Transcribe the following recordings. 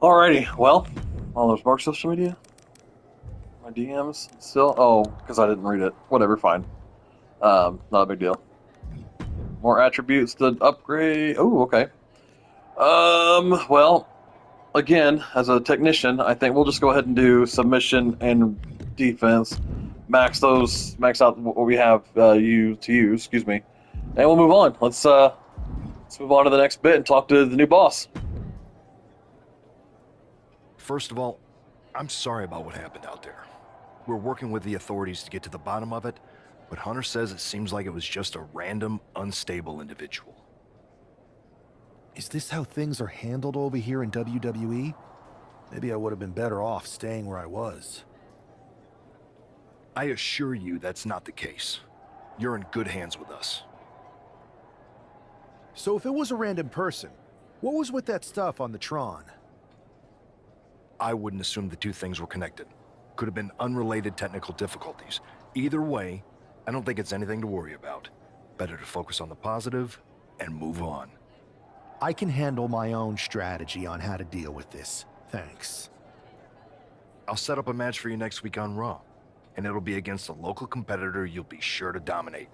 Alrighty, well, all those Mark social media, my DMs still. Oh, because I didn't read it. Whatever, fine. Not a big deal. More attributes to upgrade. Oh, okay. Well, again, as a technician, I think we'll just go ahead and do submission and defense. Max out what we have you to use. Excuse me, and we'll move on. Let's move on to the next bit and talk to the new boss. First of all, I'm sorry about what happened out there. We're working with the authorities to get to the bottom of it, but Hunter says it seems like it was just a random, unstable individual. Is this how things are handled over here in WWE? Maybe I would have been better off staying where I was. I assure you that's not the case. You're in good hands with us. So if it was a random person, what was with that stuff on the Tron? I wouldn't assume the two things were connected. Could have been unrelated technical difficulties. Either way, I don't think it's anything to worry about. Better to focus on the positive and move on. I can handle my own strategy on how to deal with this. Thanks. I'll set up a match for you next week on Raw, and it'll be against a local competitor you'll be sure to dominate.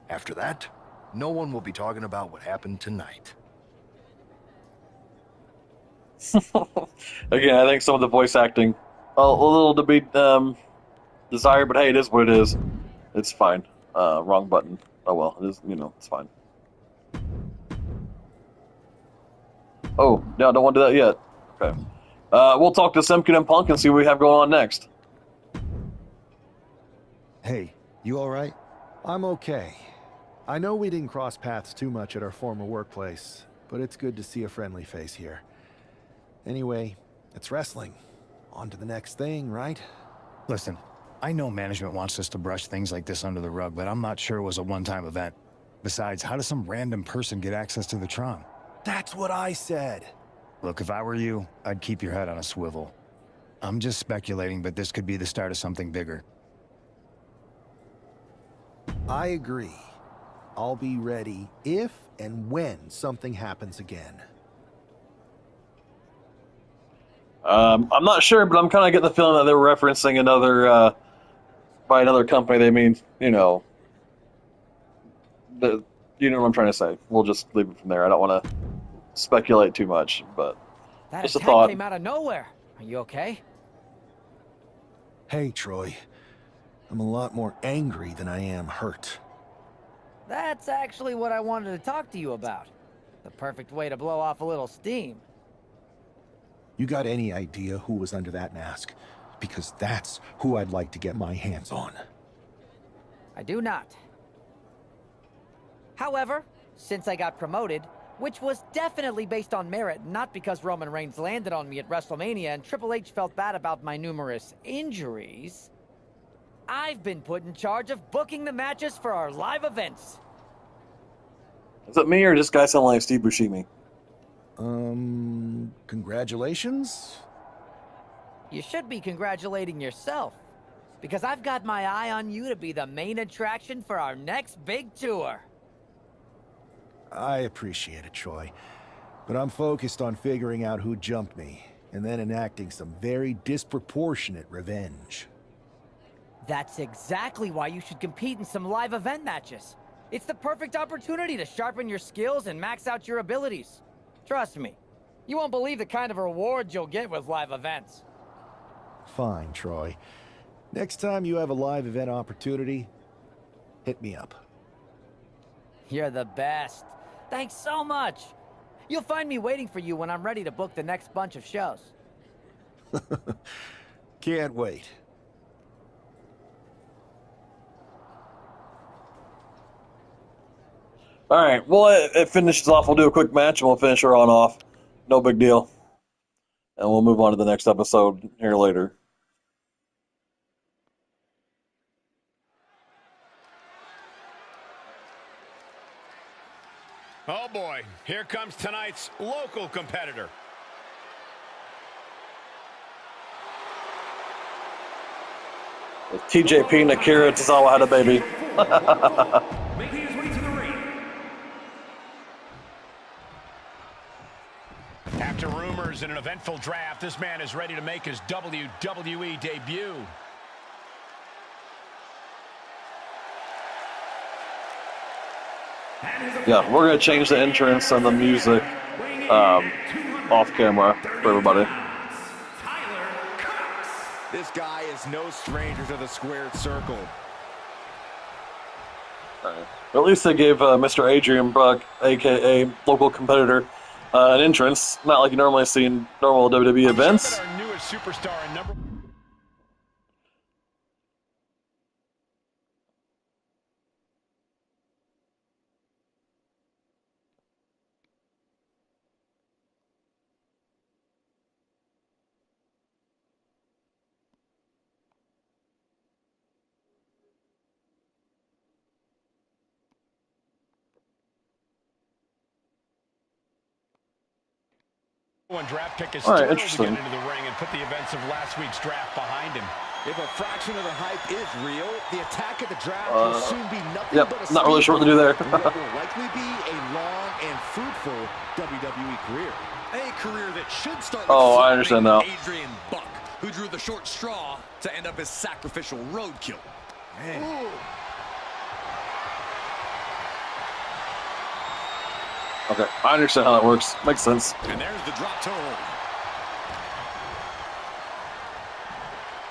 After that, no one will be talking about what happened tonight. Again, I think some of the voice acting a little to be desired, but hey, it is what it is. It's fine. Wrong button. Oh well, it is. It's fine. Oh, no, don't want to do that yet. Okay. We'll talk to Simkin and Punk and see what we have going on next. Hey, you all right? I'm okay. I know we didn't cross paths too much at our former workplace, but it's good to see a friendly face here. Anyway, it's wrestling. On to the next thing, right? Listen, I know management wants us to brush things like this under the rug, but I'm not sure it was a one-time event. Besides, how does some random person get access to the Tron? That's what I said. Look, if I were you, I'd keep your head on a swivel. I'm just speculating, but this could be the start of something bigger. I agree. I'll be ready if and when something happens again. I'm not sure, but I'm kind of getting the feeling that they're referencing by another company. They mean, you know what I'm trying to say. We'll just leave it from there. I don't want to speculate too much, but That just a attack thought. came out of nowhere. Are you okay? Hey, Troy. I'm a lot more angry than I am hurt. That's actually what I wanted to talk to you about. The perfect way to blow off a little steam. You got any idea who was under that mask? Because that's who I'd like to get my hands on. I do not. However, since I got promoted, which was definitely based on merit, not because Roman Reigns landed on me at WrestleMania and Triple H felt bad about my numerous injuries, I've been put in charge of booking the matches for our live events. Is it me or does this guy sound like Steve Buscemi? Congratulations? You should be congratulating yourself, because I've got my eye on you to be the main attraction for our next big tour. I appreciate it, Troy. But I'm focused on figuring out who jumped me, and then enacting some very disproportionate revenge. That's exactly why you should compete in some live event matches. It's the perfect opportunity to sharpen your skills and max out your abilities. Trust me, you won't believe the kind of rewards you'll get with live events. Fine, Troy. Next time you have a live event opportunity, hit me up. You're the best. Thanks so much. You'll find me waiting for you when I'm ready to book the next bunch of shows. Can't wait. All right. Well, it finishes off. We'll do a quick match and we'll finish her on off. No big deal. And we'll move on to the next episode here later. Oh boy, here comes tonight's local competitor. With TJP and Akira Tozawa had a baby. Making his way to the ring. After rumors viewers in an eventful draft. This man is ready to make his WWE debut. Yeah, we're gonna change the entrance and the music off camera for everybody. This guy is no stranger to the squared circle. Alright. At least they gave Mr. Adrian Buck, aka local competitor, an entrance. Not like you normally see in normal WWE events. Our newest superstar and number. One draft pick is All right, thrilled to interesting. get into the ring and put the events of last week's draft behind him. If a fraction of the hype is real, the attack at the draft will soon be nothing Yep, but a not really sure what to do there. and what will likely be a long and fruitful WWE career. A career that should start with Oh, I understand now. Adrian Buck, who drew the short straw to end up as sacrificial roadkill. Man. Okay, I understand how that works. Makes sense. And there's the drop toe hold.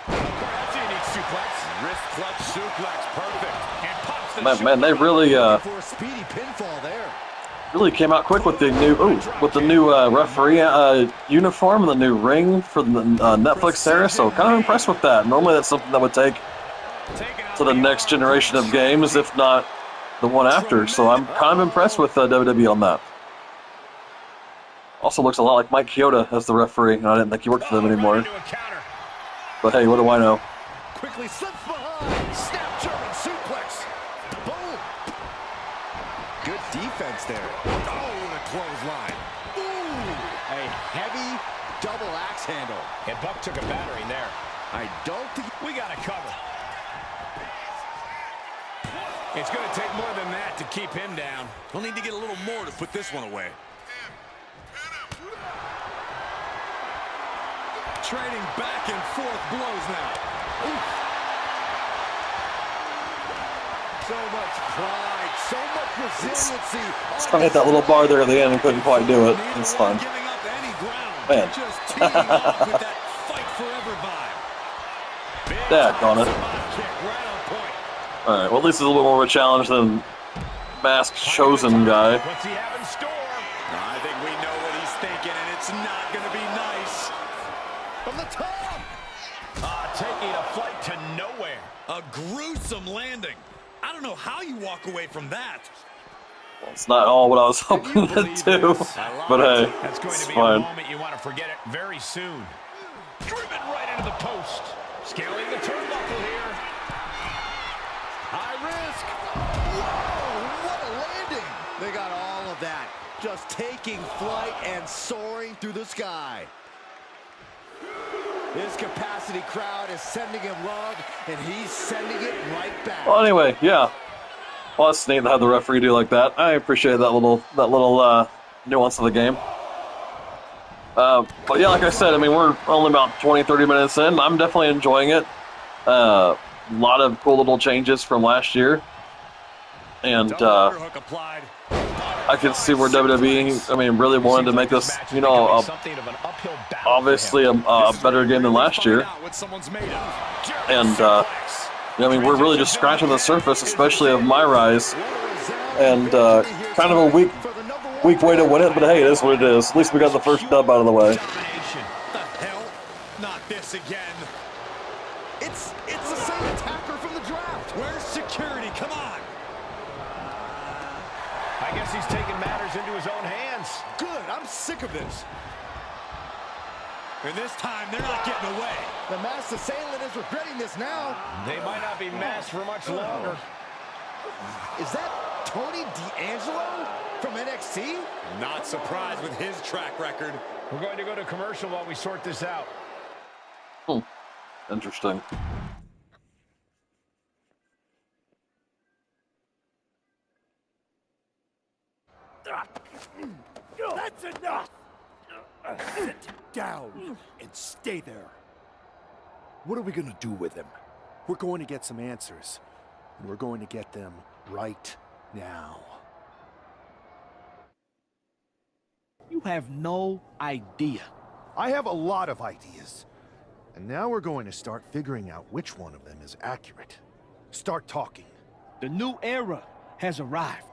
That's a unique suplex. Wrist clutch suplex, perfect. And pops the Man, they really For a speedy pinfall there. really came out quick with the new referee uniform and the new ring for the Netflix series. So kind of impressed with that. Normally that's something that would take to the next generation of games, if not the one after. So I'm kind of impressed with WWE on that. Also looks a lot like Mike Chioda as the referee, and I didn't think he worked for them anymore. But hey, what do I know? Quickly slips behind. Snap German suplex. Boom. Good defense there. Oh, and a clothesline. Ooh. A heavy double axe handle. And Buck took a battering there. I don't think... We got to cover. It's going to take more than that to keep him down. We'll need to get a little more to put this one away. Trading back and forth blows now. Oof. So much pride, so much resiliency. I hit that little bar there at the end and couldn't quite do it. It's fun. Giving up any ground. Man. Just teeing off with that fight forever vibe. Daggone it. Kick right on point. Alright, well at least it's a little bit more of a challenge than Masked Chosen guy. What's he have in store? I think we know what he's thinking, and it's not going to be nice. From the top. Taking a flight to nowhere. A gruesome landing. I don't know how you walk away from that. It's not all what I was hoping to do, but hey, That's going it's to be a fine. moment you want to forget it very soon. Driven right into the post. Scaling the turnbuckle here. High risk. Whoa, what a landing. They got all of that. Just taking flight and soaring through the sky. His capacity crowd is sending him love, and he's sending it right back. Well, anyway, yeah. Well, it's neat to have the referee do like that. I appreciate that little nuance of the game. But yeah, like I said, I mean, we're only about 20-30 minutes in. I'm definitely enjoying it. A lot of cool little changes from last year. And Underhook applied. I can see where WWE, I mean, really wanted to make this, you know, obviously a better game than last year. And, I mean, we're really just scratching the surface, especially of MyRise. And kind of a weak way to win it, but hey, it is what it is. At least we got the first dub out of the way. The hell? Not this again. It's the same attacker from the draft. Where's security? Come on. I guess he's taking matters into his own hands. Good, I'm sick of this. And this time, they're not getting away. The masked assailant is regretting this now. They might not be masked for much longer. Is that Tony D'Angelo from NXT? Not surprised with his track record. We're going to go to commercial while we sort this out. Interesting. That's enough! Sit down and stay there. What are we gonna do with him? We're going to get some answers, and we're going to get them right now. You have no idea. I have a lot of ideas. And now we're going to start figuring out which one of them is accurate. Start talking. The new era has arrived.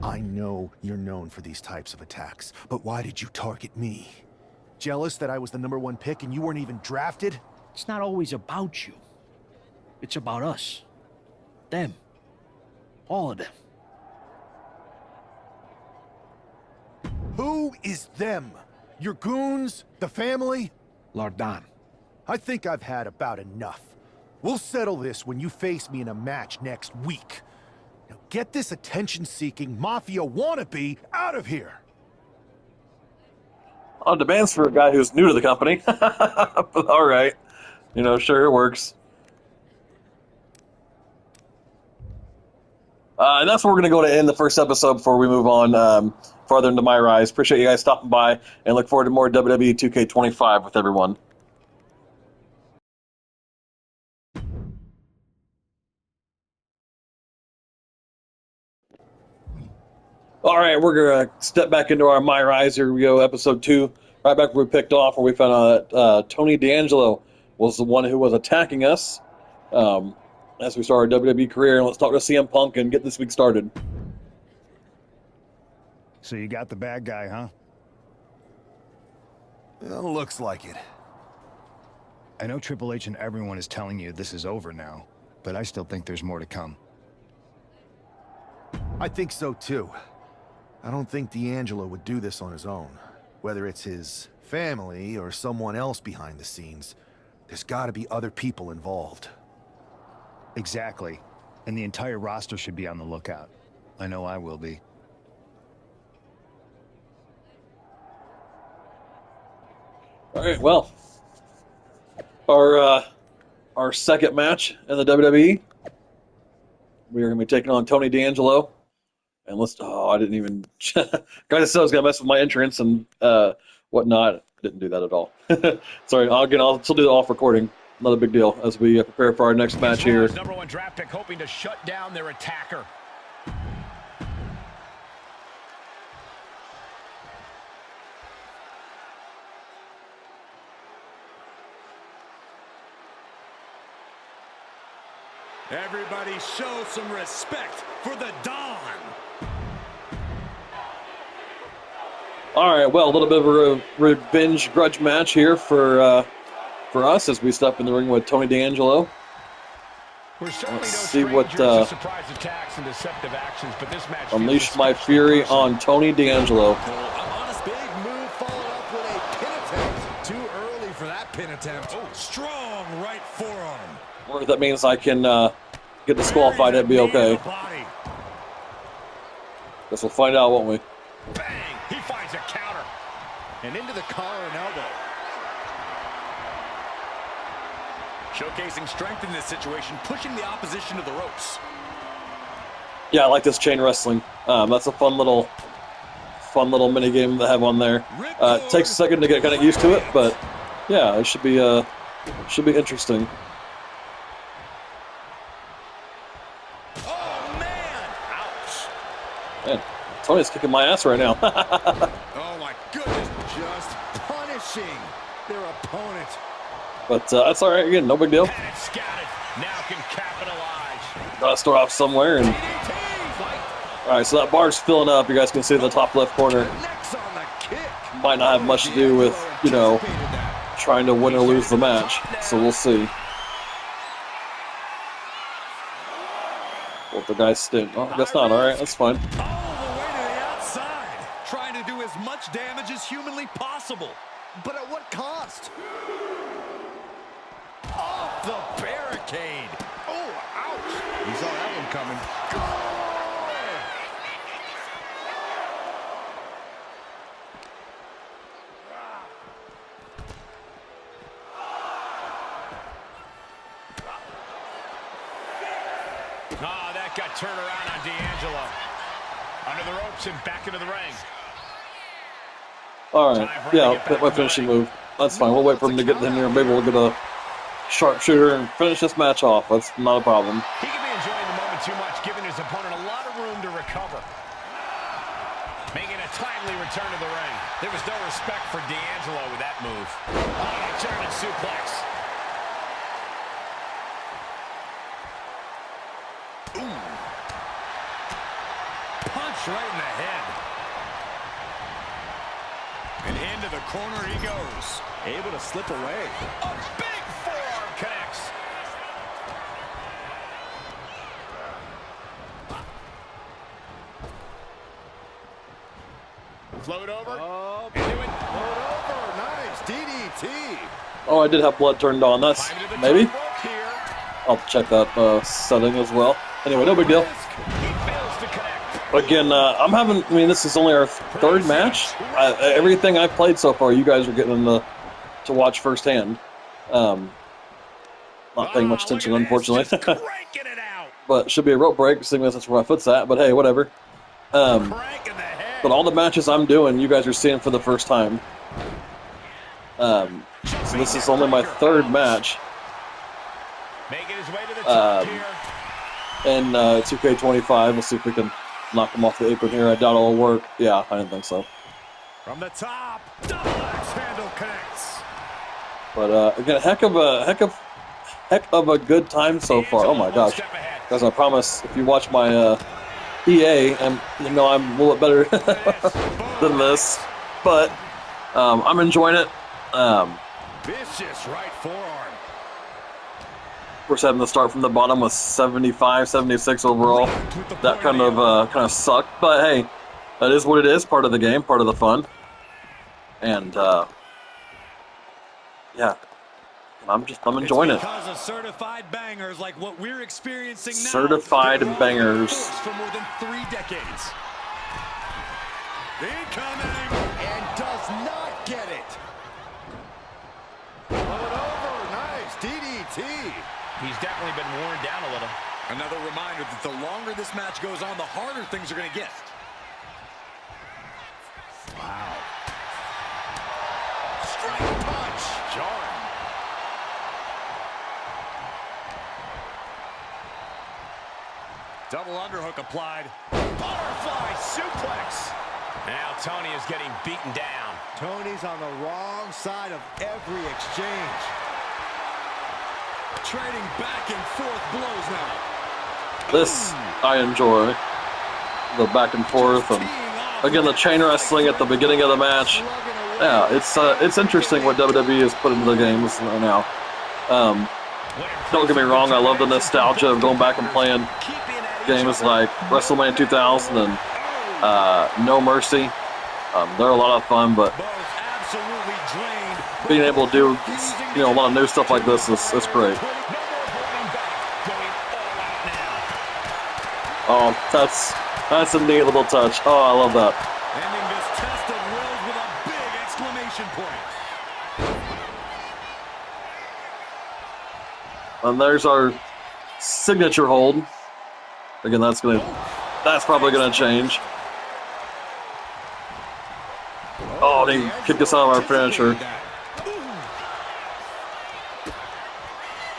I know you're known for these types of attacks, but why did you target me? Jealous that I was the #1 pick and you weren't even drafted? It's not always about you. It's about us. Them. All of them. Who is them? Your goons? The family? Lardan. I think I've had about enough. We'll settle this when you face me in a match next week. Now get this attention-seeking mafia wannabe out of here! On demands for a guy who's new to the company. But all right. You know, sure, it works. And that's where we're going to go to end the first episode before we move on farther into MyRise. Appreciate you guys stopping by and look forward to more WWE 2K25 with everyone. All right, we're going to step back into our MyRise. Here we go, episode 2. Right back where we picked off, where we found out that Tony D'Angelo was the one who was attacking us as we start our WWE career. And let's talk to CM Punk and get this week started. So you got the bad guy, huh? Well, looks like it. I know Triple H and everyone is telling you this is over now, but I still think there's more to come. I think so too. I don't think D'Angelo would do this on his own. Whether it's his family or someone else behind the scenes, there's gotta be other people involved. Exactly. And the entire roster should be on the lookout. I know I will be. All right, well, our second match in the WWE, we are going to be taking on Tony D'Angelo. And let's, I didn't even, guys, I said I was going to mess with my entrance and whatnot. Didn't do that at all. Sorry, I'll still do the off recording. Not a big deal as we prepare for our next match here. #1 draft pick hoping to shut down their attacker. Everybody show some respect for the Don. All right, well, a little bit of a revenge grudge match here for us as we step in the ring with Tony D'Angelo. We're certainly Let's no see what strangers to surprise attacks and deceptive actions, but this match Unleash feels My especially Fury personal. on Tony D'Angelo. An honest big move followed up with a pin attempt. Too early for that pin attempt. Oh, strong right forearm. Or if that means I can get disqualified, that'd be okay. Guess we'll find out, won't we? Bang! He finds a counter. And into the collar and elbow. Showcasing strength in this situation, pushing the opposition to the ropes. Yeah, I like this chain wrestling. That's a fun little mini game they have on there. It takes a second to get kind of used to it, but yeah, it should be interesting. Oh, man! Ouch. Man, Tony's kicking my ass right now. Oh, my goodness. Just punishing their opponent. But that's all right. Again, no big deal. And it's scouted. Now can capitalize. Gotta start off somewhere. And all right, so that bar's filling up. You guys can see in the top left corner. Next on the kick. Might not have much to do with, you know, trying to win or lose the match. So we'll see. What the guy's stint. Oh, I guess not. All right, that's fine. All the way to the outside. Trying to do as much damage as humanly possible. But at what cost? Off the barricade. Oh, ouch. You saw that one coming. Oh, that got turned around on D'Angelo. Under the ropes and back into the ring. All right, yeah, hit my finishing move. That's fine. We'll wait for him to get in here. Maybe we'll get a sharpshooter and finish this match off. That's not a problem. He can be enjoying the moment too much, giving his opponent a lot of room to recover. Making a timely return to the ring. There was no respect for D'Angelo with that move. Oh, German suplex. Ooh. Punch right in the head. And into the corner he goes. Able to slip away. A big forearm connects. Float over. Oh, Into it. float over. Nice. DDT. Oh, I did have blood turned on. That's Climbing to the maybe. top rope here. I'll check that setting as well. Anyway, no big deal. He fails to connect. Again, I'm having. I mean, this is only our third match. Everything I've played so far, you guys are getting to watch firsthand. Not paying much attention, unfortunately. Cranking it out. But should be a rope break, seeing as that's where my foot's at. But hey, whatever. Cranking the head. But all the matches I'm doing, you guys are seeing for the first time. So this is only my third match Making his way to the top here. in 2K25. We'll see if we can knock him off the apron here. I doubt it'll work. Yeah, I didn't think so. From the top, double axe handle connects. But again, heck of a good time so far. Oh my gosh, guys! I promise, if you watch my EA, and you know I'm a little bit better than this, but I'm enjoying it. Vicious right forearm. Of course, having to start from the bottom with 75, 76 overall, that kind of sucked. But hey, that is what it is. Part of the game, part of the fun. And yeah, I'm enjoying it. Because of certified bangers like what we're experiencing now. Certified bangers. For more than 3 decades. Incoming. And does not get it. Roll it over. Nice. DDT. He's definitely been worn down a little. Another reminder that the longer this match goes on, the harder things are going to get. Wow. Straight punch. Jarring. Double underhook applied. Butterfly suplex. Now Tony is getting beaten down. Tony's on the wrong side of every exchange. Trading back and forth blows now. This I enjoy. The back and forth, and again the chain wrestling at the beginning of the match. Yeah, it's interesting what WWE has put into the games now. Don't get me wrong, I love the nostalgia of going back and playing games like WrestleMania 2000 and No Mercy. They're a lot of fun, but being able to do a lot of new stuff like this is great. Oh, that's a neat little touch. Oh, I love that. Ending this test of wills with a big exclamation point. And there's our signature hold. Again, that's probably gonna change. Oh, he kicked us out of our finisher.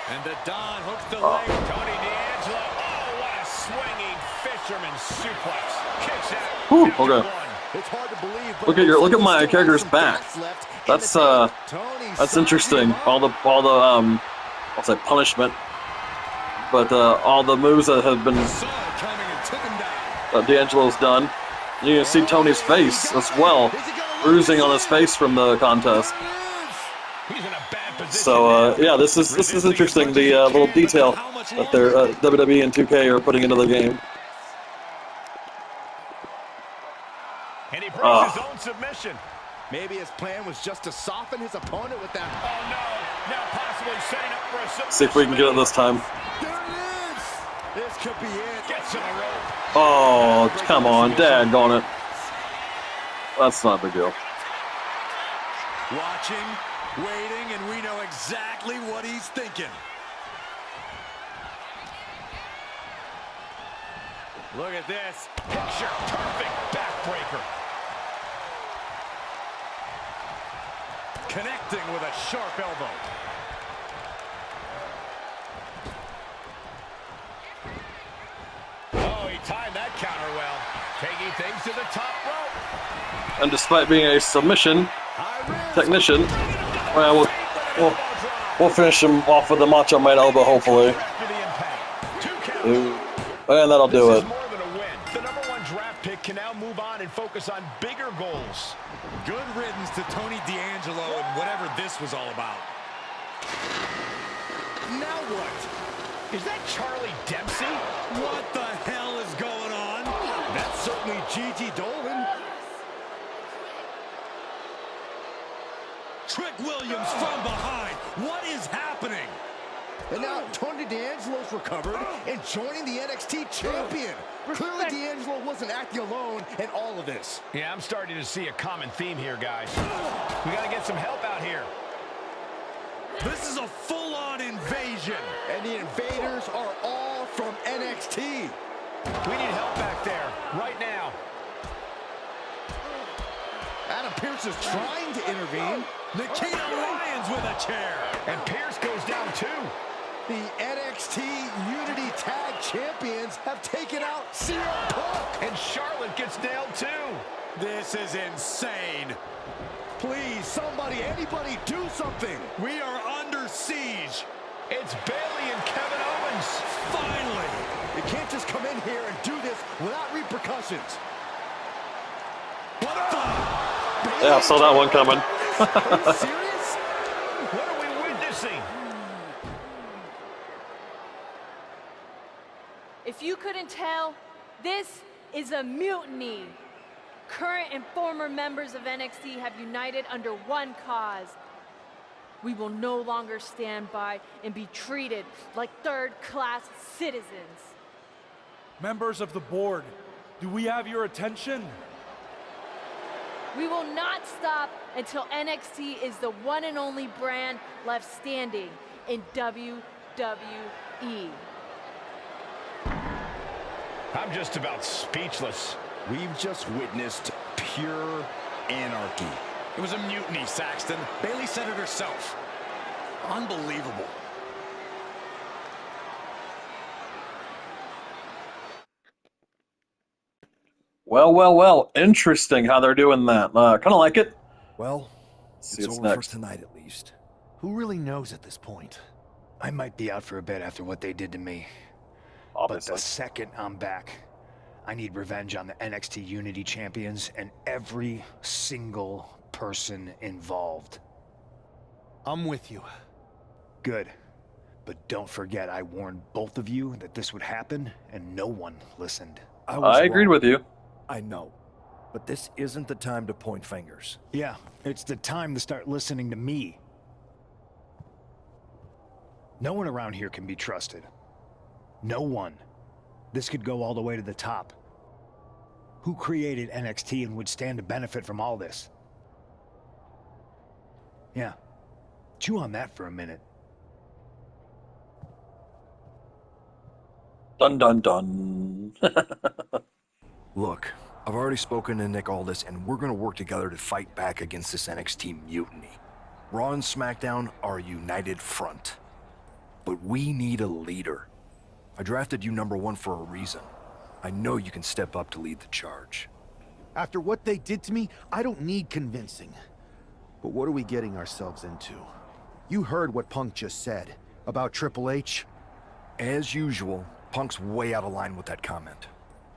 And the Don hooks the leg. Tony D'Angelo. Oh, what a swinging fisherman suplex. Kicks out. Whew, After okay. one. It's hard to believe. But Look at my character's back. That's interesting. All the I'll say punishment, but all the moves that have been D'Angelo's done. You can see Tony's face as well, bruising on his face from the contest. He's in a bad position. So yeah, this is interesting. The little detail that their WWE and 2K are putting into the game. And he breaks his own submission. Maybe his plan was just to soften his opponent with that. Oh no! Now possibly setting up for a submission. See if we can get it this time. There it is. This could be it. Gets to the rope. Oh, come on, daggone it. That's not a big deal. Watching, waiting, and we know exactly what he's thinking. Look at this. Picture perfect backbreaker. Connecting with a sharp elbow. Oh, he timed that counter well. Taking things to the top rope. And despite being a submission technician, well, we'll finish him off with the Macho Man elbow, hopefully. After the impact. 2 counts. And that'll do This it. is more than a win. The #1 draft pick can now move on and focus on bigger goals. Good riddance to Tony D'Angelo and whatever this was all about. Now what? Is that Charlie Dempsey? What the hell is going on? That's certainly Gigi Dolan. Trick Williams from behind. What is happening? And now Tony D'Angelo's recovered and joining the NXT champion. Clearly D'Angelo wasn't acting alone in all of this. Yeah, I'm starting to see a common theme here, guys. We got to get some help out here. This is a full-on invasion. And the invaders are all from NXT. We need help back there, right now. Adam Pearce is trying to intervene. Nikita Lyons with a chair. And Pierce goes down too. The NXT Unity Tag Champions have taken out CM Punk. And Charlotte gets nailed too. This is insane. Please, somebody, anybody, do something. We are under siege. It's Bayley and Kevin Owens. Finally. You can't just come in here and do this without repercussions. What the? Yeah, I saw that one coming. Are you serious? What are we witnessing? If you couldn't tell, this is a mutiny. Current and former members of NXT have united under one cause. We will no longer stand by and be treated like third-class citizens. Members of the board, do we have your attention? We will not stop until NXT is the one and only brand left standing in WWE. I'm just about speechless. We've just witnessed pure anarchy. It was a mutiny, Saxton. Bayley said it herself. Unbelievable. Well. Interesting how they're doing that. Kind of like it. Well, See it's what's over next. for tonight at least. Who really knows at this point? I might be out for a bit after what they did to me. But Obviously. the second I'm back, I need revenge on the NXT Unity champions and every single person involved. I'm with you. Good. But don't forget, I warned both of you that this would happen, and no one listened. I agreed with you. I know. But this isn't the time to point fingers. Yeah, it's the time to start listening to me. No one around here can be trusted. No one. This could go all the way to the top. Who created NXT and would stand to benefit from all this? Yeah. Chew on that for a minute. Dun dun dun. Look, I've already spoken to Nick Aldis, and we're going to work together to fight back against this NXT mutiny. Raw and SmackDown are a united front. But we need a leader. I drafted you #1 for a reason. I know you can step up to lead the charge. After what they did to me, I don't need convincing. But what are we getting ourselves into? You heard what Punk just said about Triple H. As usual, Punk's way out of line with that comment.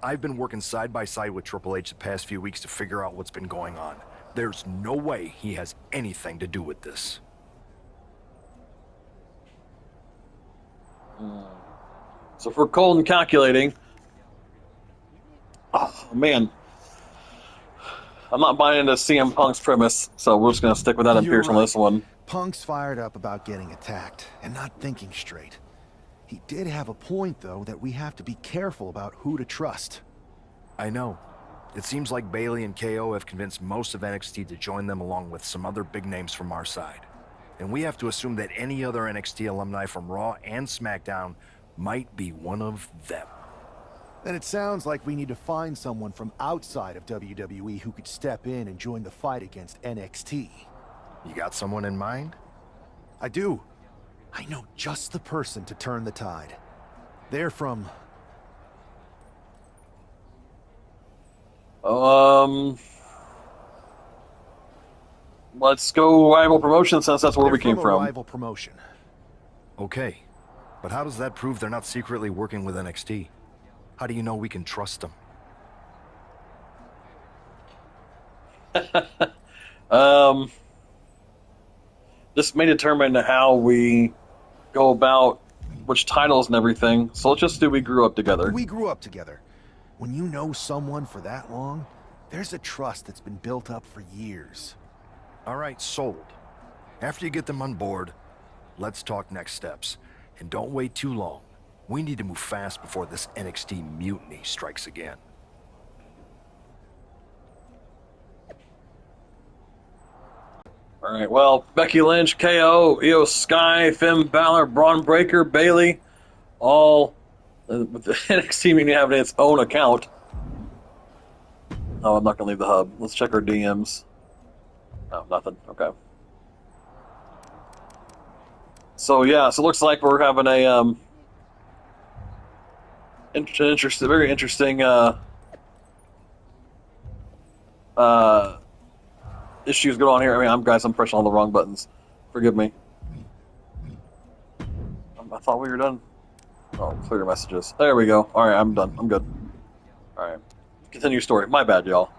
I've been working side by side with Triple H the past few weeks to figure out what's been going on. There's no way he has anything to do with this. So if we're cold and calculating, oh man, I'm not buying into CM Punk's premise, so we're just gonna stick with Adam You're Pearce on right. this one. Punk's fired up about getting attacked and not thinking straight. He did have a point, though, that we have to be careful about who to trust. I know. It seems like Bayley and KO have convinced most of NXT to join them along with some other big names from our side. And we have to assume that any other NXT alumni from Raw and SmackDown might be one of them. Then it sounds like we need to find someone from outside of WWE who could step in and join the fight against NXT. You got someone in mind? I do. I know just the person to turn the tide. They're from... Let's go rival promotion since that's where They're we came a from. rival promotion. Okay. But how does that prove they're not secretly working with NXT? How do you know we can trust them? This may determine how we go about which titles and everything. So let's just do we grew up together. We grew up together. When you know someone for that long, there's a trust that's been built up for years. All right, sold. After you get them on board, let's talk next steps. And don't wait too long. We need to move fast before this NXT mutiny strikes again. All right, well, Becky Lynch, KO, Io Sky, Finn Balor, Braun Breaker, Bayley, all with the NXT mutiny having its own account. Oh, I'm not going to leave the hub. Let's check our DMs. Oh, nothing. Okay. So, yeah, so it looks like we're having a very interesting issues going on here. I mean, I'm pressing all the wrong buttons. Forgive me. I thought we were done. Oh, clear messages. There we go. All right, I'm done. I'm good. All right. Continue story. My bad, y'all.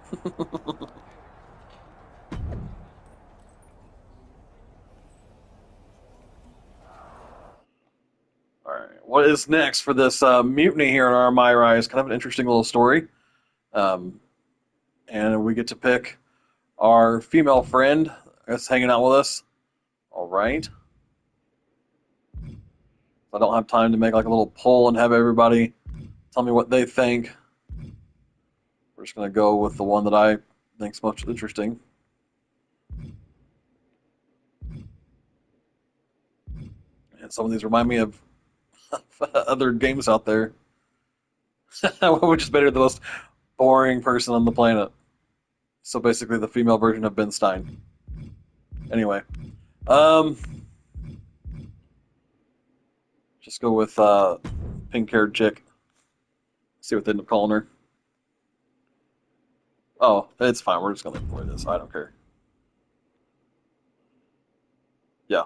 All right. What is next for this mutiny here in our MyRise? Kind of an interesting little story. And we get to pick our female friend that's hanging out with us. All right. I don't have time to make like a little poll and have everybody tell me what they think. We're just going to go with the one that I think's most interesting. And some of these remind me of other games out there. Which is better than the most boring person on the planet. So basically the female version of Ben Stein. Anyway. Just go with pink-haired chick. See what they end up calling her. Oh, it's fine. We're just going to employ this. I don't care. Yeah.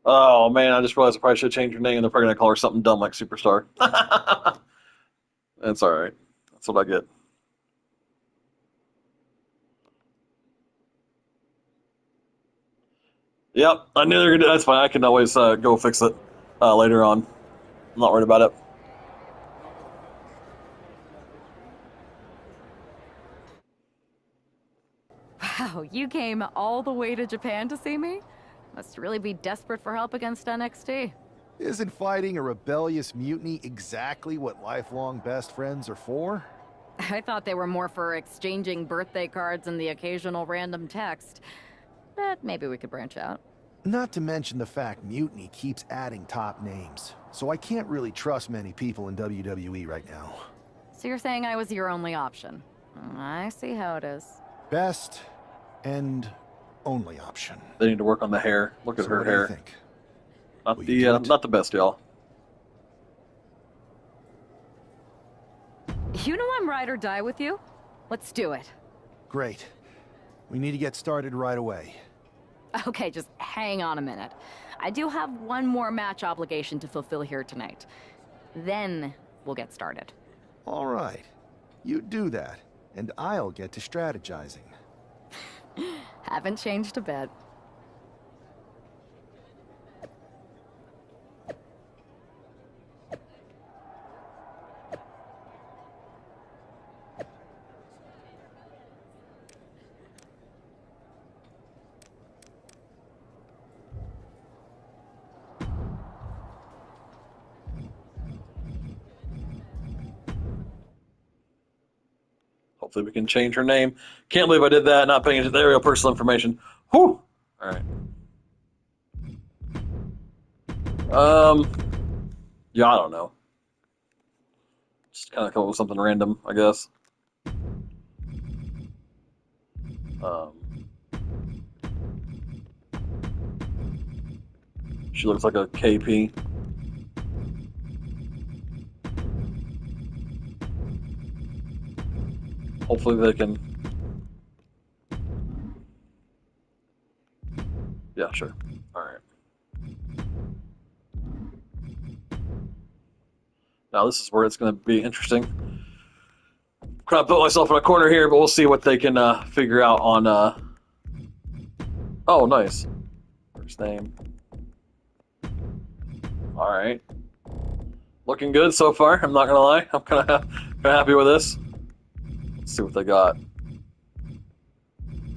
Oh, man, I just realized I probably should change her name, and they're probably going to call her something dumb like Superstar. That's all right. That's what I get. Yep, I knew they were going to do. That's fine. I can always go fix it later on. I'm not worried about it. Wow, you came all the way to Japan to see me? Must really be desperate for help against NXT. Isn't fighting a rebellious mutiny exactly what lifelong best friends are for? I thought they were more for exchanging birthday cards and the occasional random text. But maybe we could branch out. Not to mention the fact Mutiny keeps adding top names, so I can't really trust many people in WWE right now. So you're saying I was your only option? I see how it is. Best and only option. They need to work on the hair. Look at So her what do you hair. think? Not Will you do it? not the best, y'all. You know I'm ride or die with you? Let's do it. Great. We need to get started right away. Okay, just hang on a minute. I do have one more match obligation to fulfill here tonight. Then we'll get started. All right. You do that, and I'll get to strategizing. Haven't changed a bit. Hopefully we can change her name. Can't believe I did that, not paying attention to the personal information. Whew! Alright. Yeah, I don't know. Just kind of come up with something random, I guess. She looks like a KP. Hopefully they can... Yeah, sure. Alright. Now this is where it's going to be interesting. Kind of put myself in a corner here, but we'll see what they can figure out on... Oh, nice. First name. Alright. Looking good so far, I'm not going to lie. I'm kind of happy with this. Let's see what they got.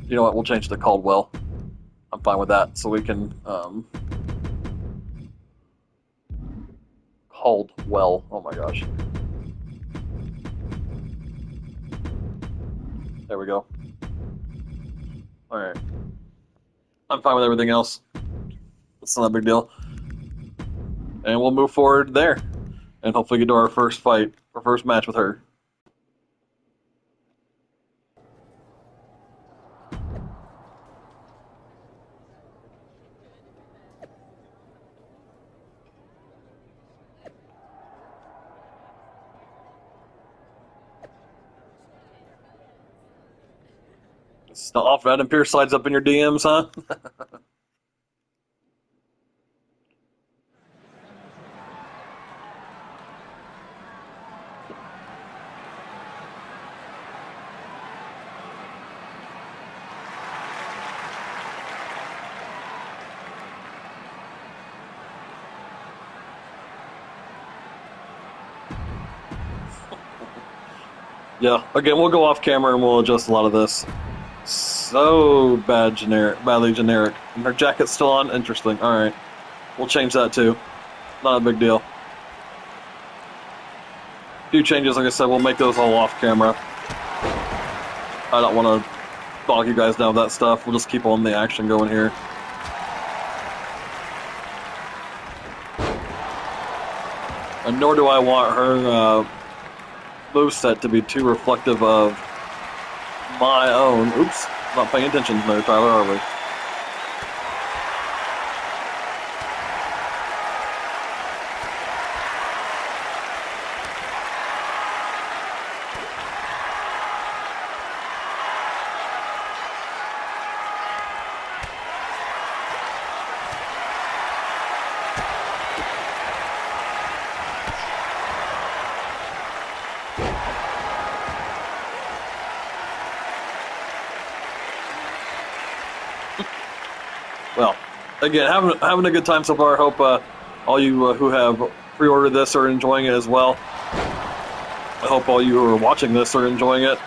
You know what, we'll change it to Caldwell. I'm fine with that, so we can... Caldwell. Oh my gosh. There we go. Alright. I'm fine with everything else. It's not a big deal. And we'll move forward there. And hopefully get to our first fight, our first match with her. It's not often Adam Pearce slides up in your DMs, huh? Yeah, again, we'll go off camera and we'll adjust a lot of this. So badly generic. And her jacket's still on? Interesting. Alright. We'll change that too. Not a big deal. A few changes, like I said, we'll make those all off camera. I don't want to bog you guys down with that stuff. We'll just keep on the action going here. And nor do I want her moveset to be too reflective of my own. Oops, not paying attention there, Tyler, are we? Well, again, having a good time so far. I hope all you who have pre-ordered this are enjoying it as well. I hope all you who are watching this are enjoying it.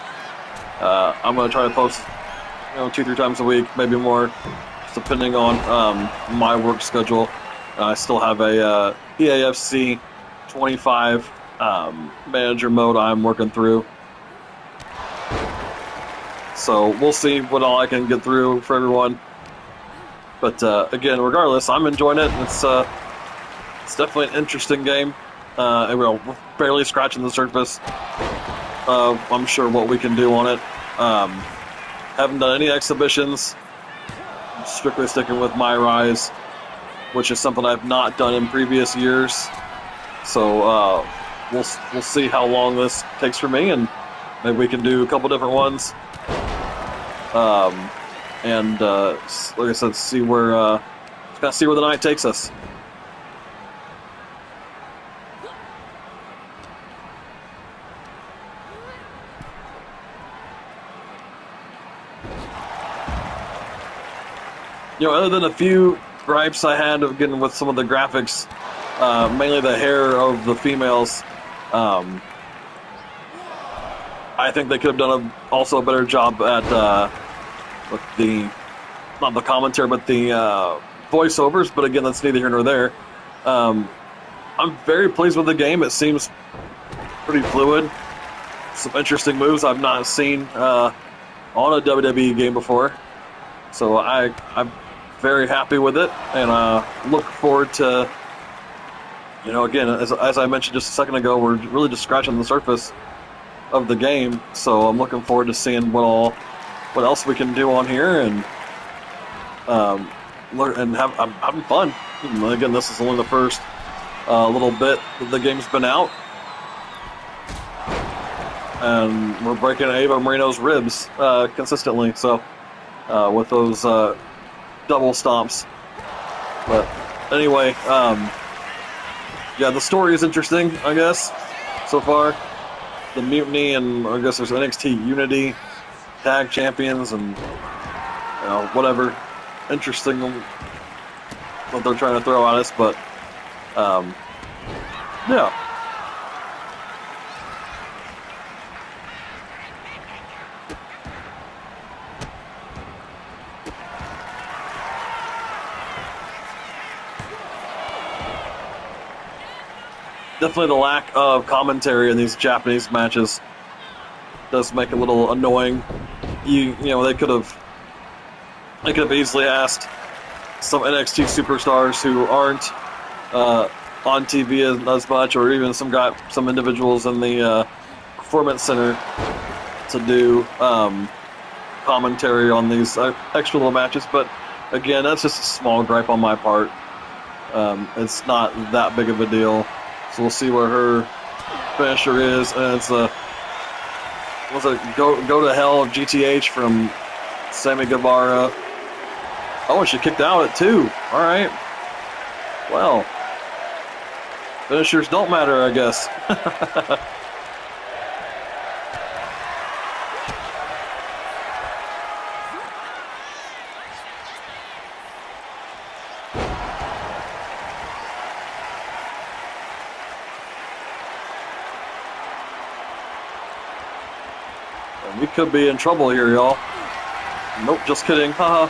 I'm going to try to post 2-3 times a week, maybe more, just depending on my work schedule. I still have a EAFC 25 manager mode I'm working through. So we'll see what all I can get through for everyone. But again, regardless, I'm enjoying it. It's definitely an interesting game. We're barely scratching the surface of, I'm sure, what we can do on it. Haven't done any exhibitions. Strictly sticking with MyRise, which is something I've not done in previous years. So we'll see how long this takes for me, and maybe we can do a couple different ones. And like I said, see where the night takes us. Other than a few gripes I had of getting with some of the graphics, mainly the hair of the females, I think they could have done also a better job at with not the commentary, but the voiceovers. But again, that's neither here nor there. I'm very pleased with the game. It seems pretty fluid. Some interesting moves I've not seen on a WWE game before. So I'm very happy with it, and look forward to You know, again, as I mentioned just a second ago, we're really just scratching the surface of the game. So I'm looking forward to seeing what else we can do on here and learn and I'm having fun. And again, this is only the first little bit that the game's been out, and we're breaking Ava Marino's ribs consistently. So with those double stomps, but anyway, yeah, the story is interesting, I guess, so far. The Mutiny, and I guess there's NXT Unity Tag Champions, and whatever interesting what they're trying to throw at us, but yeah. Definitely the lack of commentary in these Japanese matches does make it a little annoying. You know, they could have easily asked some NXT superstars who aren't on TV as much, or even some individuals in the Performance Center to do commentary on these extra little matches. But again, that's just a small gripe on my part. It's not that big of a deal. So we'll see where her finisher is, and it's a go to hell of GTH from Sammy Guevara. Oh, and she kicked out at 2. All right. Well, finishers don't matter, I guess. We could be in trouble here, y'all. Nope, just kidding. Haha.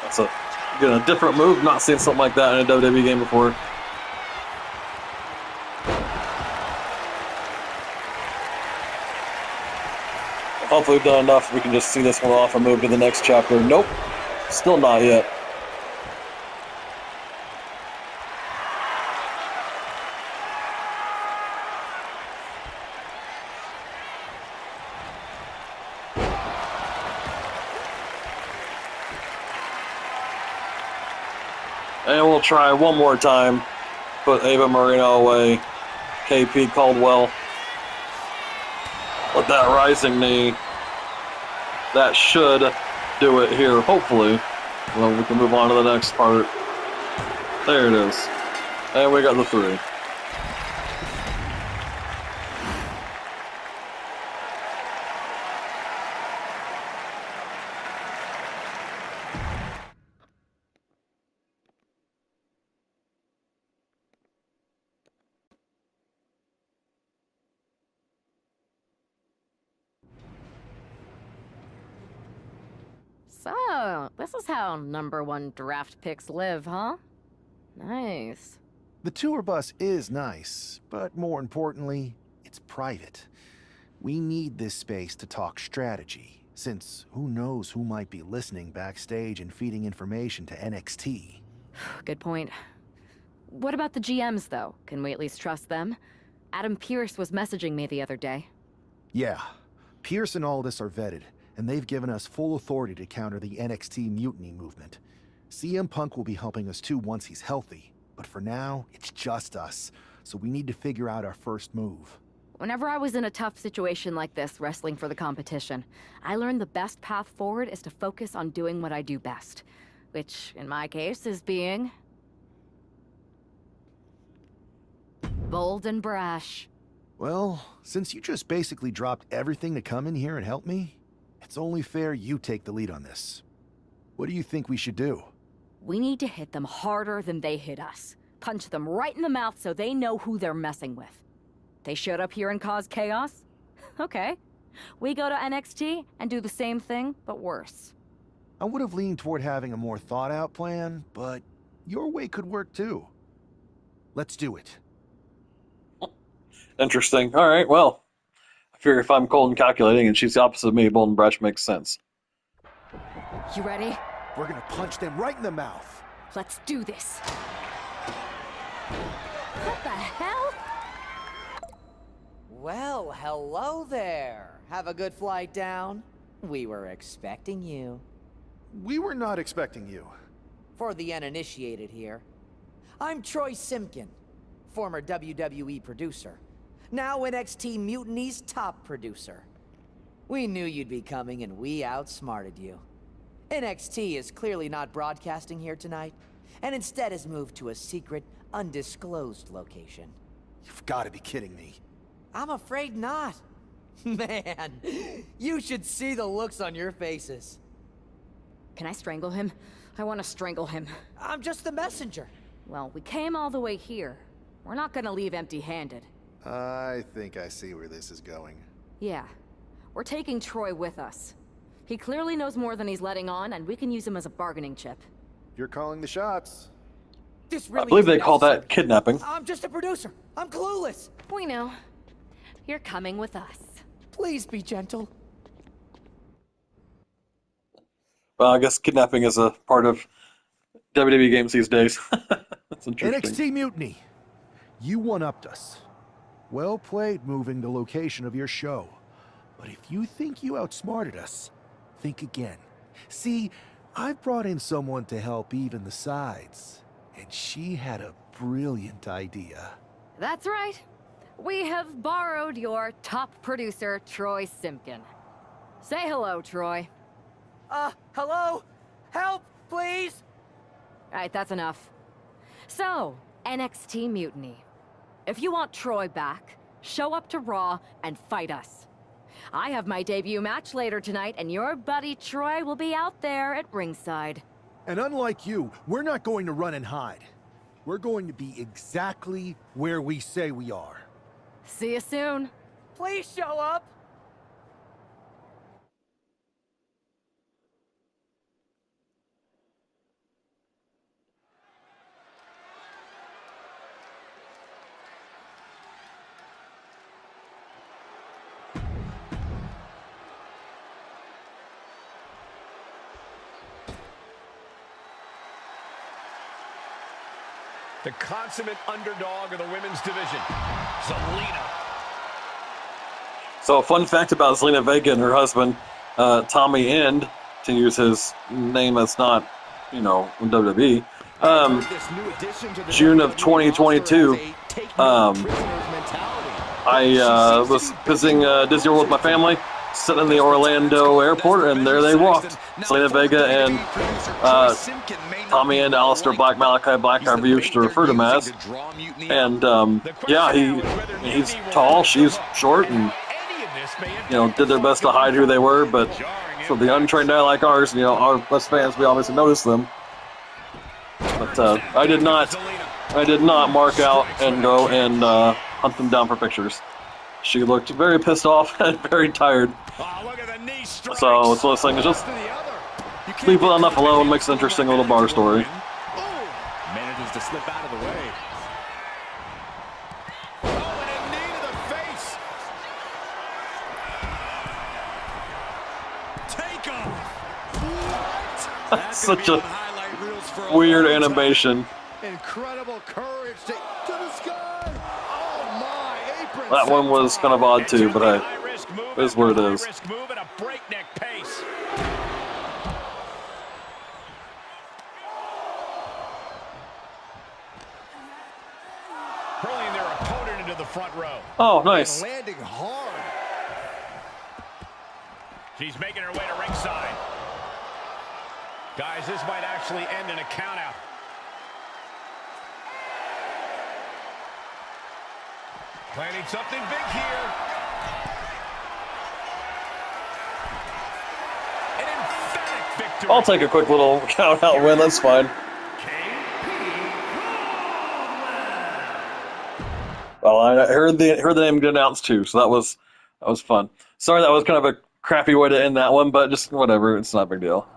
That's a different move. Not seen something like that in a WWE game before. Hopefully we've done enough. We can just see this one off and move to the next chapter. Nope. Still not yet. And we'll try one more time. Put Ava Marino away. KP Caldwell. With that rising knee, that should do it here, hopefully. Well, we can move on to the next part. There it is. And we got the 3. So, this is how #1 draft picks live, huh? Nice. The tour bus is nice, but more importantly, it's private. We need this space to talk strategy, since who knows who might be listening backstage and feeding information to NXT. Good point. What about the GMs, though? Can we at least trust them? Adam Pearce was messaging me the other day. Yeah, Pierce and Aldis are vetted, and they've given us full authority to counter the NXT mutiny movement. CM Punk will be helping us too once he's healthy, but for now, it's just us, so we need to figure out our first move. Whenever I was in a tough situation like this, wrestling for the competition, I learned the best path forward is to focus on doing what I do best, which, in my case, is being bold and brash. Well, since you just basically dropped everything to come in here and help me, it's only fair you take the lead on this. What do you think we should do? We need to hit them harder than they hit us. Punch them right in the mouth so they know who they're messing with. They showed up here and caused chaos? Okay. We go to NXT and do the same thing, but worse. I would have leaned toward having a more thought-out plan, but your way could work too. Let's do it. Interesting. All right, well, I figure if I'm cold and calculating and she's the opposite of me, bold and brash makes sense. You ready? We're gonna punch them right in the mouth. Let's do this. What the hell? Well, hello there. Have a good flight down. We were expecting you. We were not expecting you. For the uninitiated here, I'm Troy Simpkin, former WWE producer, now NXT Mutiny's top producer. We knew you'd be coming and we outsmarted you. NXT is clearly not broadcasting here tonight, and instead has moved to a secret, undisclosed location. You've got to be kidding me. I'm afraid not. Man, you should see the looks on your faces. Can I strangle him? I want to strangle him. I'm just the messenger. Well, we came all the way here. We're not gonna leave empty-handed. I think I see where this is going. Yeah. We're taking Troy with us. He clearly knows more than he's letting on, and we can use him as a bargaining chip. You're calling the shots. This really I believe they isn't call that necessary. kidnapping. I'm just a producer. I'm clueless. We know. You're coming with us. Please be gentle. Well, I guess kidnapping is a part of WWE games these days. That's interesting. NXT Mutiny. You one-upped us. Well played moving the location of your show. But if you think you outsmarted us, think again. See, I've brought in someone to help even the sides, and she had a brilliant idea. That's right. We have borrowed your top producer, Troy Simpkin. Say hello, Troy. Hello? Help, please? All right, that's enough. So, NXT Mutiny. If you want Troy back, show up to Raw and fight us. I have my debut match later tonight, and your buddy Troy will be out there at ringside. And unlike you, we're not going to run and hide. We're going to be exactly where we say we are. See you soon. Please show up. The consummate underdog of the women's division, Zelina. So, a fun fact about Zelina Vega and her husband, Tommy End, to use his name that's not, in WWE. June of 2022, I was visiting Disney World with my family, sitting in the Orlando airport, and there they walked. Zelina Vega and Tommy End, Aleister Black, Malachi Black, however you used to refer to him as. And, yeah, he's tall, she's short, and, did their best to hide who they were, but for the untrained eye like ours, us fans, we obviously noticed them. But I did not mark out and go and hunt them down for pictures. She looked very pissed off and very tired. So it's one of those things, just leave it enough alone, makes an interesting little bar story. Manages to slip out of the way. Oh, and a knee to the face. TYCO. That's such a weird animation. Incredible courage to the sky. Oh my, apron. That one was kind of odd too, but hey, it is what it is. Move at a breakneck pace. Hurling their opponent into the front row. Oh, nice. Landing hard. She's making her way to ringside. Guys, this might actually end in a countout. Planning something big here. An emphatic victory. I'll take a quick little count-out win, that's fine. Well, I heard the name get announced too, so that was fun. Sorry, that was kind of a crappy way to end that one, but just whatever, it's not a big deal.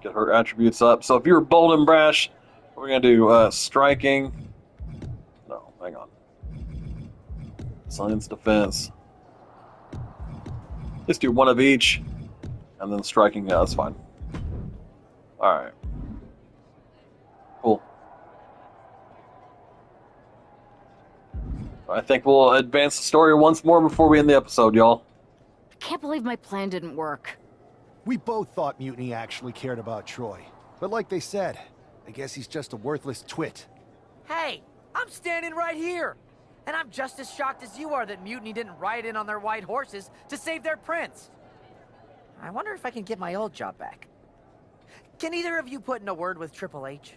Get her attributes up. So if you're bold and brash, we're going to do striking. No, hang on. Science, defense. Let's do one of each. And then striking, yeah, that's fine. Alright. Cool. I think we'll advance the story once more before we end the episode, y'all. I can't believe my plan didn't work. We both thought Mutiny actually cared about Troy. But like they said, I guess he's just a worthless twit. Hey, I'm standing right here. And I'm just as shocked as you are that Mutiny didn't ride in on their white horses to save their prince. I wonder if I can get my old job back. Can either of you put in a word with Triple H?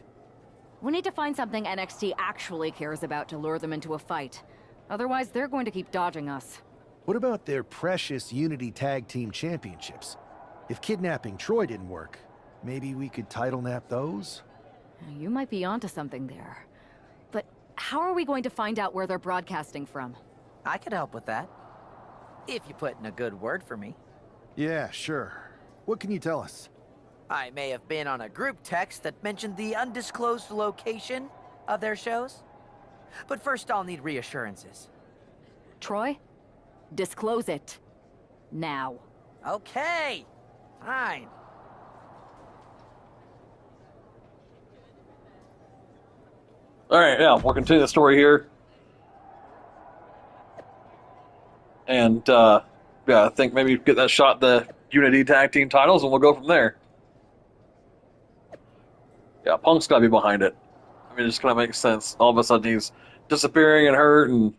We need to find something NXT actually cares about to lure them into a fight. Otherwise, they're going to keep dodging us. What about their precious Unity Tag Team Championships? If kidnapping Troy didn't work, maybe we could title nap those? You might be onto something there. But how are we going to find out where they're broadcasting from? I could help with that. If you put in a good word for me. Yeah, sure. What can you tell us? I may have been on a group text that mentioned the undisclosed location of their shows. But first I'll need reassurances. Troy? Disclose it. Now. Okay. Fine. Alright, yeah, we'll continue the story here. And, yeah, I think maybe get that shot the Unity Tag Team titles and we'll go from there. Yeah, Punk's gotta be behind it. I mean, it just kind of makes sense. All of a sudden he's disappearing and hurt and,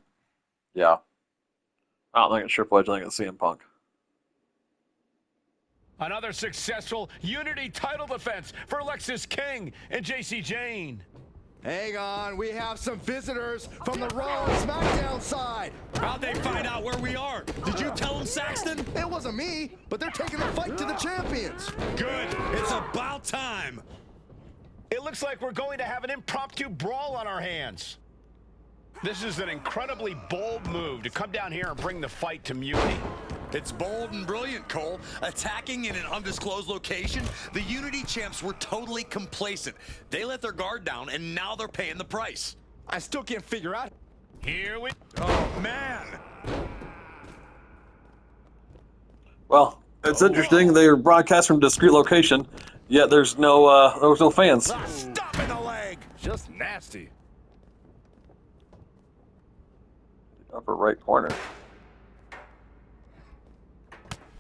yeah. I don't think it's Triple H, I think it's CM Punk. Another successful Unity title defense for Alexis King and JC Jane. Hang on, we have some visitors from the Raw and SmackDown side. How'd they find out where we are? Did you tell them, Saxton? It wasn't me, but they're taking the fight to the champions. Good. It's about time. It looks like we're going to have an impromptu brawl on our hands. This is an incredibly bold move to come down here and bring the fight to Mutiny. It's bold and brilliant, Cole. Attacking in an undisclosed location, the Unity champs were totally complacent. They let their guard down, and now they're paying the price. I still can't figure out. Here we... Oh, man. Well, it's interesting. They're broadcast from a discreet location, yet there's no fans. Stop in the leg. Just nasty. Upper right corner.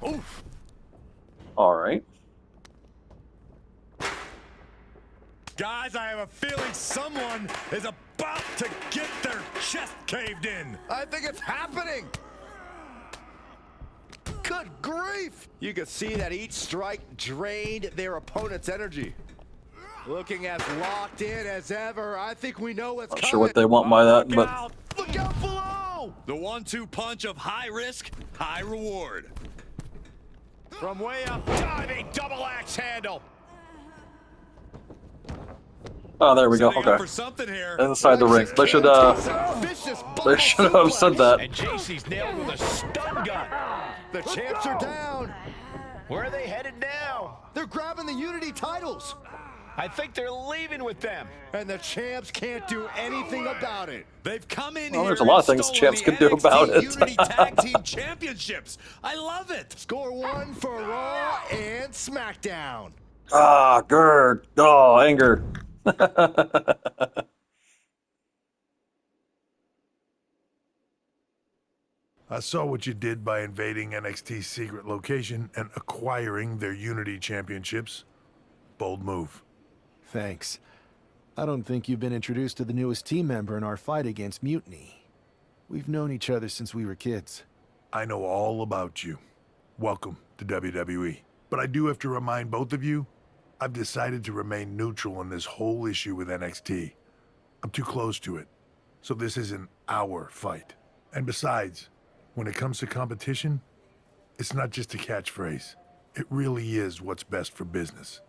Oof. All right. Guys, I have a feeling someone is about to get their chest caved in. I think it's happening. Good grief! You could see that each strike drained their opponent's energy. Looking as locked in as ever. I think we know what's coming. Not sure what they want by that, but Look out below! The 1-2 punch of high risk, high reward. From way up, diving double axe handle. oh, there we go. Setting up Okay. for something here. Inside the ring. They should have said that. And JC's nailed with a stun gun. The champs are down. Where are they headed now? They're grabbing the Unity titles. I think they're leaving with them. And the champs can't do anything about it. They've come in Well, here there's a lot of and things stolen champs the can do NXT about it. Unity Tag Team Championships. I love it. Score one for Raw and SmackDown. Ah, Gerd. Oh, anger. I saw what you did by invading NXT's secret location and acquiring their Unity championships. Bold move. Thanks. I don't think you've been introduced to the newest team member in our fight against Mutiny. We've known each other since we were kids. I know all about you. Welcome to WWE. But I do have to remind both of you, I've decided to remain neutral in this whole issue with NXT. I'm too close to it. So this isn't our fight. And besides, when it comes to competition, it's not just a catchphrase. It really is what's best for business.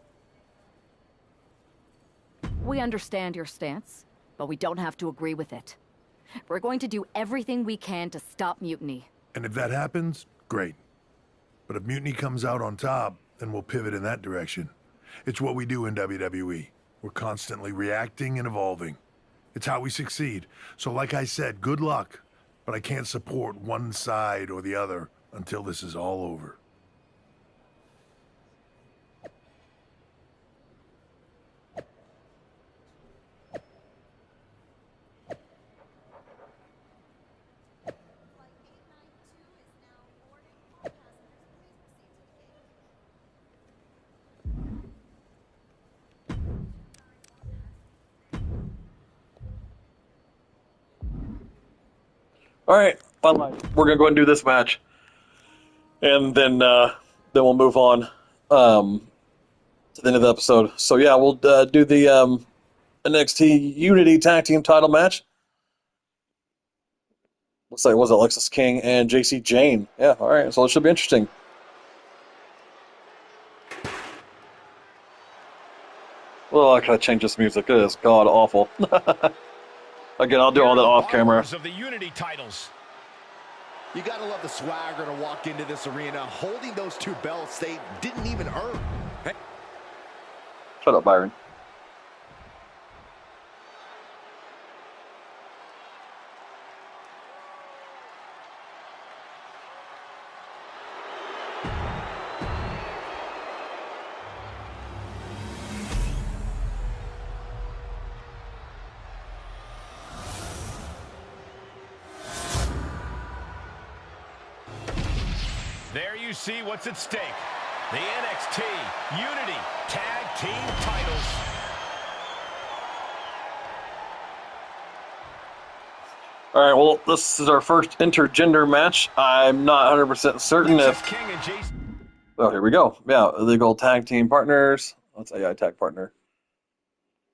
We understand your stance, but we don't have to agree with it. We're going to do everything we can to stop Mutiny. And if that happens, great. But if Mutiny comes out on top, then we'll pivot in that direction. It's what we do in WWE. We're constantly reacting and evolving. It's how we succeed. So like I said, good luck. But I can't support one side or the other until this is all over. All right, fun line. We're gonna go ahead and do this match, and then we'll move on to the end of the episode. So yeah, we'll do the NXT Unity Tag Team Title match. Looks like it was Alexis King and JC Jane. Yeah, all right. So it should be interesting. Well, I gotta change this music. It is god awful. Again, I'll do all that off camera. Of the Unity titles. You gotta love the swagger to walk into this arena holding those two belts they didn't even earn. Hey. Shut up, Byron. There you see what's at stake. The NXT Unity Tag Team titles. All right, well, this is our first intergender match. I'm not 100% certain if... King and Jason. Oh, here we go. Yeah, illegal tag team partners. Let's AI tag partner.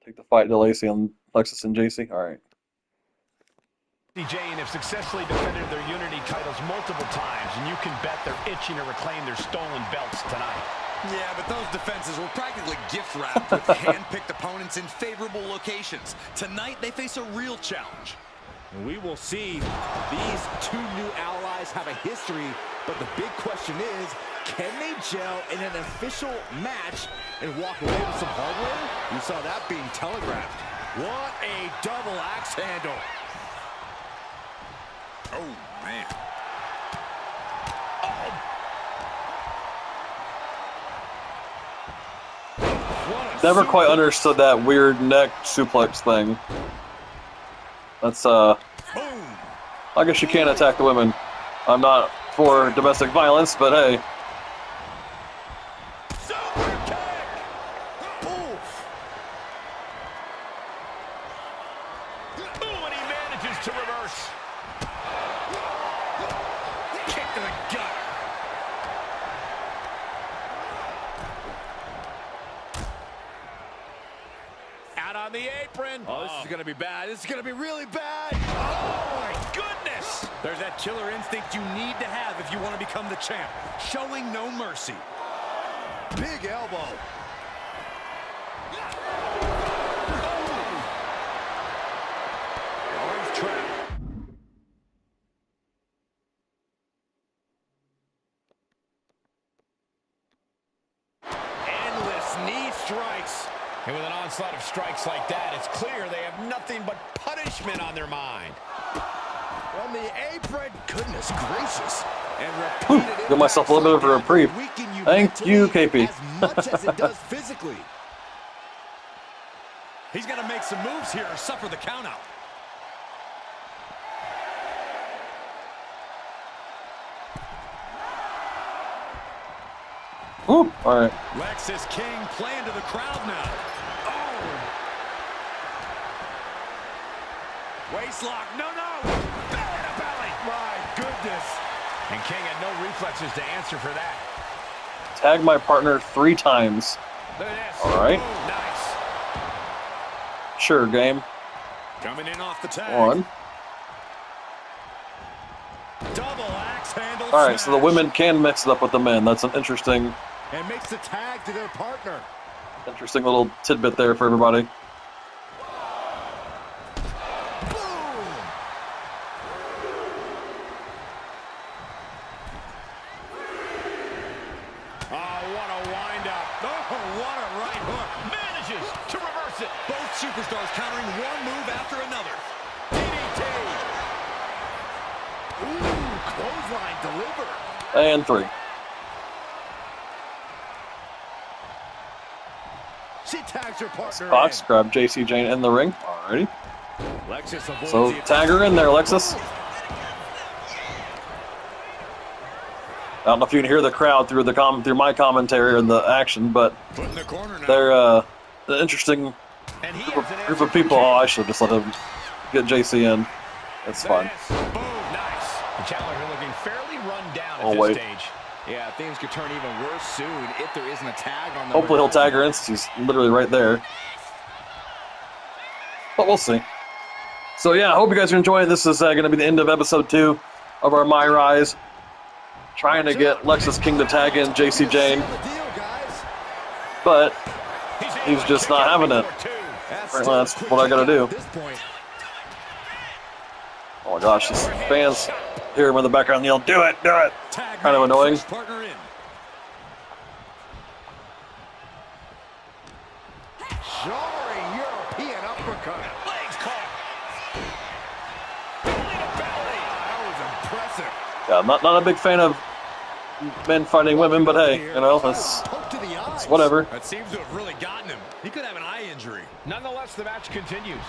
Take the fight to Lacey and Lexus and JC. All right. Jane have successfully defended their Unity titles multiple times, and you can bet they're itching to reclaim their stolen belts tonight. Yeah, but those defenses were practically gift wrapped with hand-picked opponents in favorable locations. Tonight, they face a real challenge. We will see. These two new allies have a history, but the big question is, can they gel in an official match and walk away with some hardware? You saw that being telegraphed. What a double axe handle. Oh, man. Never quite understood that weird neck suplex thing. That's, I guess you can't attack the women. I'm not for domestic violence, but hey. And he manages to reverse. Kick to the gut. Out on the apron. Oh, this is going to be bad. This is going to be really bad. Oh, my goodness. There's that killer instinct you need to have if you want to become the champ. Showing no mercy. Big elbow. Arms trap. Endless knee strikes. And with an onslaught of strikes like that, it's clear they have nothing but punishment on their mind. From the apron. Goodness gracious. And give myself a little bit of a reprieve. Thank you, KP. As much as it does physically. He's going to make some moves here or suffer the countout. Ooh, all right. Lexus King playing to the crowd now. Oh! Waistlock. No. Belly to belly. My goodness. And King had no reflexes to answer for that. Tag my partner 3 times. Look at this. All right. Ooh, nice. Sure, game. Coming in off the tag. 1. Double axe handle. All right, so the smash. women can mix it up with the men. That's an interesting And makes the tag to their partner. little tidbit there for everybody. Oh, what a windup. Oh, what a right hook. Manages to reverse it. Both superstars countering one move after another. DDT. Ooh, clothesline delivered. And 3. She tags her partner Fox in. grab JC Jane in the ring. Alrighty. Lexus avoids So the tag her in there, Alexis. I don't know if you can hear the crowd through through my commentary and the action, but Foot in the corner now. they're an interesting group of people. Oh, I should have just let him get JC in. It's fine. Boom, nice. The challenger looking fairly run down at Oh, this wait. stage. Yeah, things could turn even worse soon if there isn't a tag on the Hopefully he'll tag her in since he's literally right there. But we'll see. So yeah, I hope you guys are enjoying. This is going to be the end of episode 2 of our MyRise. Trying to get Lexus King to tag in JC Jane, but he's just not having it. Apparently that's what I got to do. Oh my gosh, these fans hear him in the background yell, "Do it, do it!" Kind of annoying. Jarring European uppercut. Legs caught. That was impressive. Yeah, I'm not a big fan of men fighting women, but hey, you know, it's whatever. That seems to have really gotten him. He could have an eye injury. Nonetheless, the match continues.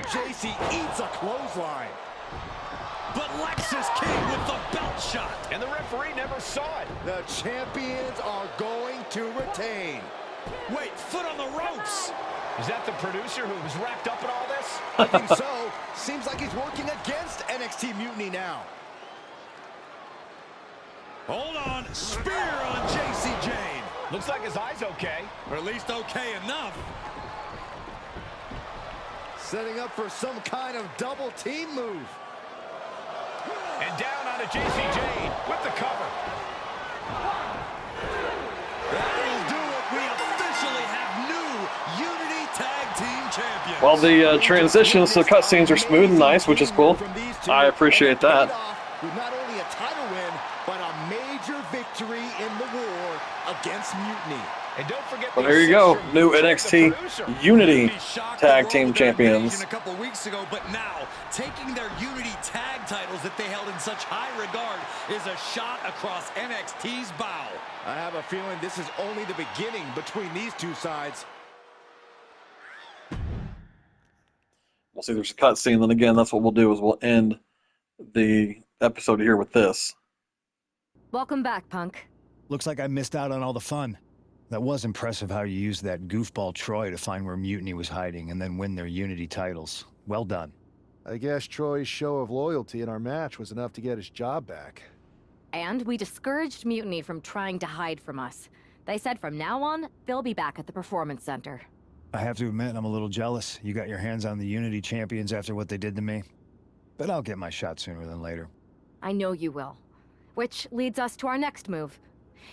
JC eats a clothesline. But Lexus King with the belt shot. And the referee never saw it. The champions are going to retain. Wait, foot on the ropes. Is that the producer who was wrapped up in all this? I think so. Seems like he's working against NXT Mutiny now. Hold on. Spear on JC Jane. Looks like his eye's okay. Or at least okay enough. Setting up for some kind of double team move. And down onto JC Jane with the cover. That'll do it. We officially have new Unity Tag Team Champions. Well, the transitions to the cutscenes are smooth and nice, which is cool. I appreciate that. With not only a title win, but a major victory in the war against Mutiny. And don't forget Well, there you go, new NXT Unity Tag Team Champions. A couple weeks ago, but now taking their Unity Tag titles that they held in such high regard is a shot across NXT's bow. I have a feeling this is only the beginning between these two sides. We'll see. There's a cutscene, then again, that's what we'll do is we'll end the episode here with this. Welcome back, Punk. Looks like I missed out on all the fun. That was impressive how you used that goofball Troy to find where Mutiny was hiding and then win their Unity titles. Well done. I guess Troy's show of loyalty in our match was enough to get his job back. And we discouraged Mutiny from trying to hide from us. They said from now on, they'll be back at the Performance Center. I have to admit, I'm a little jealous. You got your hands on the Unity champions after what they did to me. But I'll get my shot sooner than later. I know you will. Which leads us to our next move.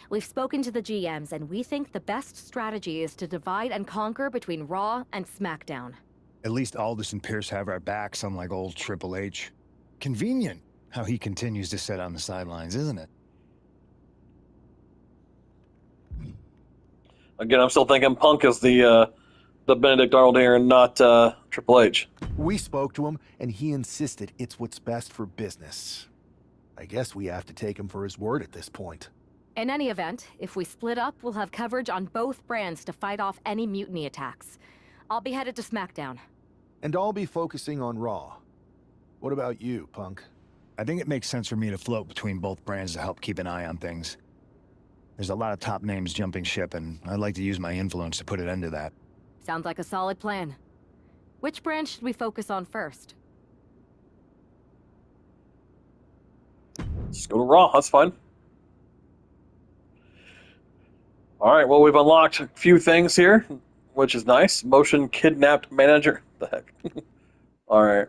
We've spoken to the GMs, and we think the best strategy is to divide and conquer between Raw and SmackDown. At least Aldous and Pierce have our backs, unlike old Triple H. Convenient how he continues to sit on the sidelines, isn't it? Again, I'm still thinking Punk is the Benedict Arnold here and not Triple H. We spoke to him, and he insisted it's what's best for business. I guess we have to take him for his word at this point. In any event, if we split up, we'll have coverage on both brands to fight off any Mutiny attacks. I'll be headed to SmackDown. And I'll be focusing on Raw. What about you, Punk? I think it makes sense for me to float between both brands to help keep an eye on things. There's a lot of top names jumping ship, and I'd like to use my influence to put an end to that. Sounds like a solid plan. Which brand should we focus on first? Just go to Raw, that's fine. Alright, well, we've unlocked a few things here, which is nice. Motion kidnapped manager. The heck? Alright.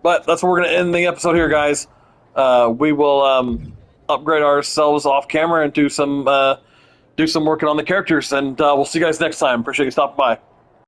But that's where we're going to end the episode here, guys. We will upgrade ourselves off camera and do some working on the characters, and we'll see you guys next time. Appreciate you stopping by.